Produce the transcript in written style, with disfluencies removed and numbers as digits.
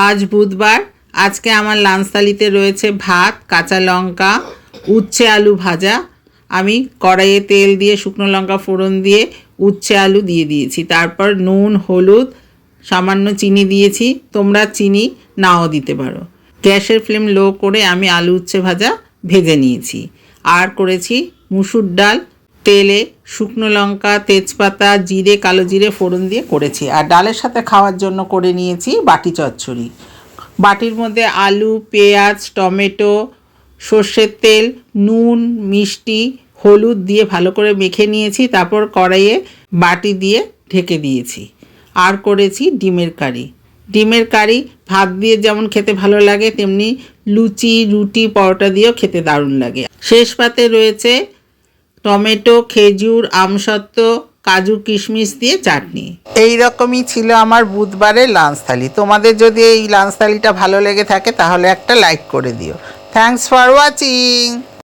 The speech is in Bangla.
আজ বুধবার। আজকে আমার লাঞ্চ থালিতে রয়েছে ভাত, কাঁচা লঙ্কা, উচ্ছে আলু ভাজা। আমি কড়াইয়ে তেল দিয়ে শুকনো লঙ্কা ফোড়ন দিয়ে উচ্ছে আলু দিয়ে দিয়েছি। তারপর নুন, হলুদ, সামান্য চিনি দিয়েছি। তোমরা চিনি নাও দিতে পারো। গ্যাসের ফ্লেম লো করে আমি আলু উচ্ছে ভাজা ভেজে নিয়েছি। আর করেছি মুসুর ডাল, তেলে শুকনো লঙ্কা, তেজপাতা, জিরে, কালো জিরে ফোড়ন দিয়ে করেছি। আর ডালের সাথে খাওয়ার জন্য করে নিয়েছি বাটি চচ্চড়ি। বাটির মধ্যে আলু, পেঁয়াজ, টমেটো, সর্ষের তেল, নুন, মিষ্টি, হলুদ দিয়ে ভালো করে মেখে নিয়েছি। তারপর কড়াইয়ে বাটি দিয়ে ঢেকে দিয়েছি। আর করেছি ডিমের কারি। ডিমের কারি ভাত দিয়ে যেমন খেতে ভালো লাগে, তেমনি লুচি, রুটি, পরোটা দিয়েও খেতে দারুণ লাগে। শেষ পাতে রয়েছে টমেটো, খেজুর, আমসত্ত্ব, কাজু, কিশমিশ দিয়ে চাটনি। এই রকমই ছিল আমার বুধবারের লাঞ্চ থালি। তোমাদের যদি এই লাঞ্চ থালিটা ভালো লেগে থাকে তাহলে একটা লাইক করে দিও। Thanks for watching.